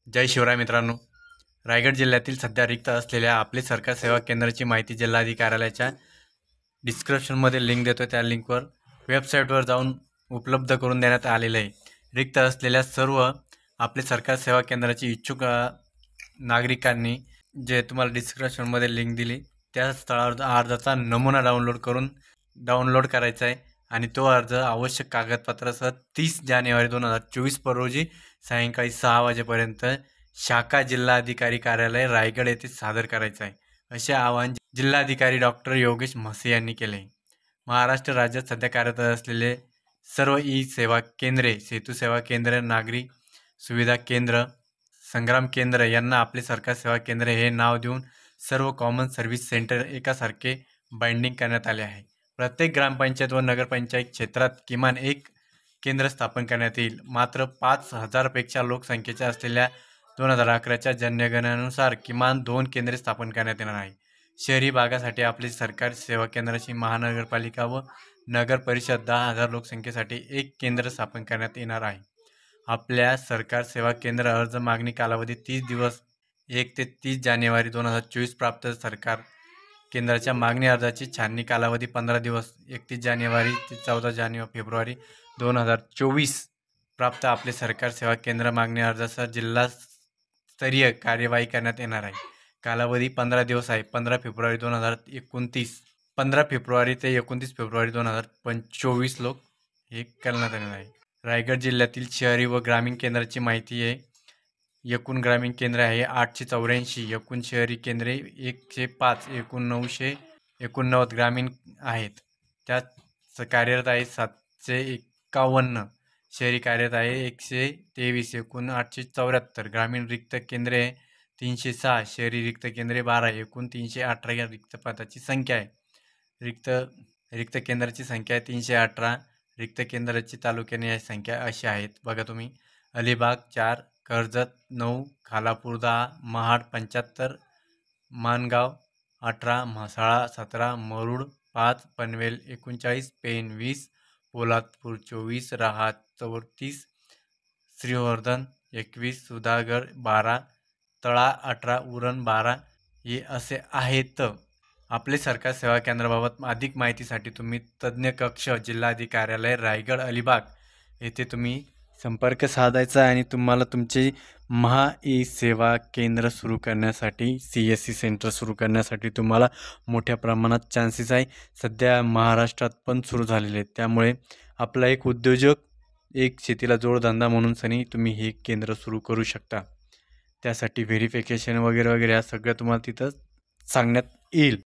जय शिवराय मित्रांनो. रायगड जिल्ह्यातील सध्या रिक्त असलेल्या आपले सरकार सेवा केंद्राची माहिती जिल्हाधिकाऱ्याच्या डिस्क्रिप्शनमध्ये लिंक देतो. त्या लिंकवर वेबसाईटवर जाऊन उपलब्ध करून देण्यात आलेलं आहे. रिक्त असलेल्या सर्व आपले सरकार सेवा केंद्राची इच्छुक नागरिकांनी जे तुम्हाला डिस्क्रिप्शनमध्ये लिंक दिली त्या स्थळावर अर्जाचा नमुना डाउनलोड करायचा आहे आणि तो अर्ज आवश्यक कागदपत्रासह 30 जानेवारी 2024 रोजी सायंकाळी 6 वाजेपर्यंत शाखा जिल्हाधिकारी कार्यालय रायगड येथे सादर करायचा आहे, असे आवाहन जिल्हाधिकारी डॉक्टर योगेश म्हसे यांनी केले आहे. महाराष्ट्र राज्यात सध्या कार्यरत असलेले सर्व ई सेवा केंद्रे, सेतू सेवा केंद्र, नागरी सुविधा केंद्र, संग्राम केंद्र यांना आपले सरकार सेवा केंद्र हे नाव देऊन सर्व कॉमन सर्व्हिस सेंटर एकासारखे बाइंडिंग करण्यात आले आहे. प्रत्येक ग्रामपंचायत व नगरपंचायत क्षेत्रात किमान एक केंद्र स्थापन करण्यात येईल. मात्र 5,000पेक्षा लोकसंख्येच्या असलेल्या 2011च्या जनगणनेनुसार किमान 2 केंद्रे स्थापन करण्यात येणार आहे. शहरी भागासाठी आपली सरकारी सेवा केंद्राची महानगरपालिका व नगर परिषद 10,000 लोकसंख्येसाठी एक केंद्र स्थापन करण्यात येणार आहे. आपल्या सरकार सेवा केंद्र अर्ज मागणी कालावधी 30 दिवस 1 ते 30 जानेवारी 2024. प्राप्त सरकार केंद्राच्या मागणी अर्जाची छाननी कालावधी 15 दिवस 31 जानेवारी ते 14 फेब्रुवारी 2024. प्राप्त आपले सरकार सेवा केंद्र मागणी अर्जासह जिल्हास्तरीय कार्यवाही करण्यात येणार आहे. कालावधी 15 दिवस आहे. 15 फेब्रुवारी 2029 15 फेब्रुवारी ते 29 फेब्रुवारी 2024 लोक हे करण्यात येणार आहे. रायगड जिल्ह्यातील शहरी व ग्रामीण केंद्राची माहिती आहे. एकूण ग्रामीण केंद्र आहे 884, एकूण शहरी केंद्रे 105, एकूण 989 ग्रामीण आहेत. त्यात कार्यरत आहे 751, शहरी कार्यरत आहे 123, एकूण 874. ग्रामीण रिक्त केंद्रे 306, शहरी रिक्त केंद्रे 12, एकूण 318 रिक्त पदाची संख्या आहे. रिक्त केंद्राची संख्या आहे 318. रिक्त केंद्राची तालुक्याने संख्या अशी आहेत बघा तुम्ही: अलिबाग 4, कर्जत 9, खालापूर 10, महाड 75, माणगाव 18, म्हसाळा 17, मरुड 5, पनवेल 39, पेण 20, पोलादपूर 24, रहात 34, श्रीवर्धन 21, सुधागड 12, तळा 18, उरण 12 हे असे आहेत. आपले सरकार सेवा केंद्राबाबत अधिक माहितीसाठी तुम्ही तज्ज्ञ कक्ष जिल्हाधिकार्यालय रायगड अलिबाग येथे तुम्ही संपर्क साधायचा आणि तुम्हाला तुमचे महा ई सेवा केंद्र सुरू करण्यासाठी, CSC सेंटर सुरू करण्यासाठी तुम्हाला मोठ्या प्रमाणात चान्सेस आहे. सध्या महाराष्ट्रात पण सुरू झालेले आहेत. त्यामुळे आपला एक उद्योजक, एक शेतीला जोडधंदा म्हणून तुम्ही हे केंद्र सुरू करू शकता. त्यासाठी व्हेरिफिकेशन वगैरे वगैरे या सगळं तुम्हाला तिथं सांगण्यात येईल.